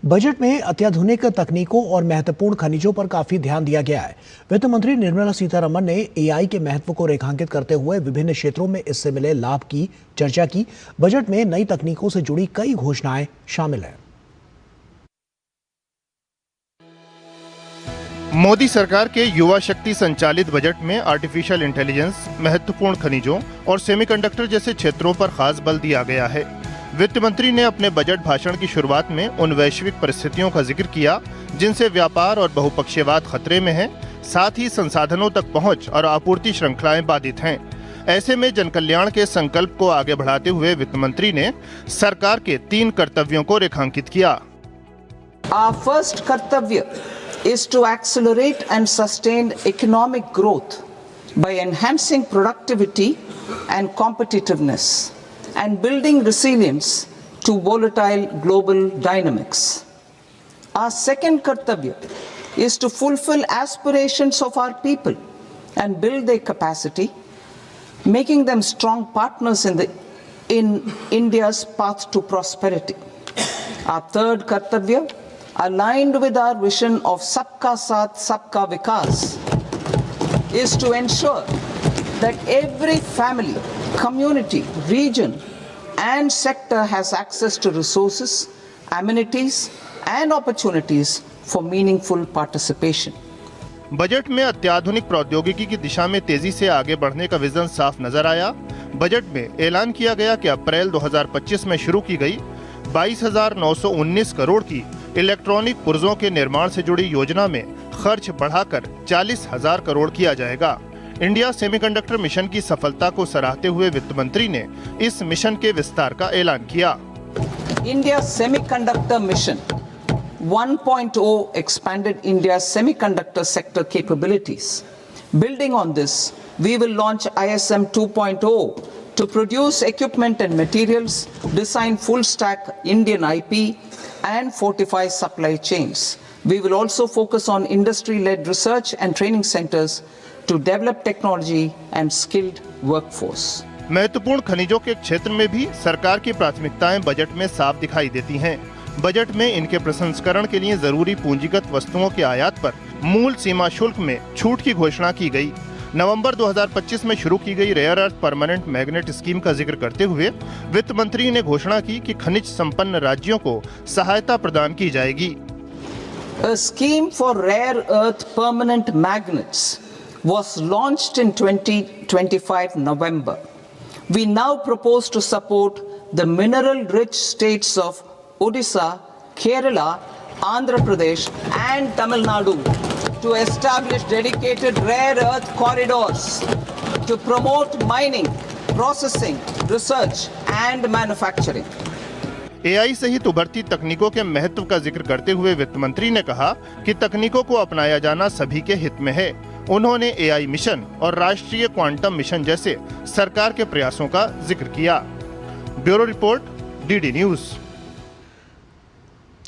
Budget में अत्याधुनिक तकनीकों और महत्वपूर्ण खनिजों पर काफी ध्यान दिया गया है। वित्त मंत्री निर्मला सीतारमण ने एआई के महत्व को रेखांकित करते हुए विभिन्न क्षेत्रों में इससे मिले लाभ की चर्चा की। बजट में नई तकनीकों से जुड़ी कई घोषणाएं शामिल हैं। मोदी सरकार के युवा शक्ति संचालित बजट में आर्टिफिशियल इंटेलिजेंस, महत्वपूर्ण खनिजों और सेमीकंडक्टर जैसे क्षेत्रों पर खास बल दिया गया है। वित्त मंत्री ने अपने बजट भाषण की शुरुआत में उन वैश्विक परिस्थितियों का जिक्र किया जिनसे व्यापार और बहुपक्षीयवाद खतरे में है, साथ ही संसाधनों तक पहुंच और आपूर्ति श्रृंखलाएं बाधित हैं। ऐसे में जनकल्याण के संकल्प को आगे बढ़ाते हुए वित्त मंत्री ने सरकार के 3 कर्तव्यों को रेखांकित किया। Our first कर्तव्य is to accelerate and sustain economic growth by enhancing productivity and competitiveness and building resilience to volatile global dynamics. Our second kartavya is to fulfill aspirations of our people and build their capacity, making them strong partners in India's path to prosperity. Our third kartavya, aligned with our vision of Sabka Saath, Sabka Vikas, is to ensure that every family, community, region and sector has access to resources, amenities and opportunities for meaningful participation. Budget में अत्याधुनिक प्रौद्योगिकी की दिशा में तेजी से आगे बढ़ने का विजन साफ नजर आया। बजट में ऐलान किया गया कि अप्रैल 2025 में शुरू की गई 22,919 करोड़ की इलेक्ट्रॉनिक पुर्जों के निर्माण से जुड़ी योजना में खर्च बढ़ाकर 40,000 करोड़ किया जाएगा। इंडिया सेमीकंडक्टर मिशन की सफलता को सराहते हुए वित्त मंत्री ने इस मिशन के विस्तार का ऐलान किया। India semiconductor mission 1.0 expanded India's semiconductor sector capabilities. Building on this, we will launch ISM 2.0 to produce equipment and materials, design full-stack Indian IP, and fortify supply chains. We will also focus on industry-led research and training centers to develop technology and skilled workforce. महत्वपूर्ण खनिजों के क्षेत्र में भी सरकार की प्राथमिकताएं budget में साफ दिखाई देती हैं। बजट में इनके प्रसंस्करण के लिए जरूरी पूंजीगत वस्तुओं के आयात पर मूल सीमा शुल्क में छूट की घोषणा की गई। नवंबर 2025 में शुरू की गई rare earth permanent magnet scheme का जिक्र करते हुए वित्त मंत्री ने घोषणा की कि खनिज संपन्न राज्यों को सहायता प्रदान की जाएगी। A scheme for rare earth permanent magnets was launched in 2025 November. We now propose to support the mineral-rich states of Odisha, Kerala, Andhra Pradesh and Tamil Nadu to establish dedicated rare earth corridors to promote mining, processing, research and manufacturing. AI सहित उभरती तकनीकों के महत्व का जिक्र करते हुए वित्त मंत्री ने कहा कि तकनीकों को अपनाया जाना सभी के हित में है। उन्होंने एआई मिशन और राष्ट्रीय क्वांटम मिशन जैसे सरकार के प्रयासों का जिक्र किया। Bureau report, DD news.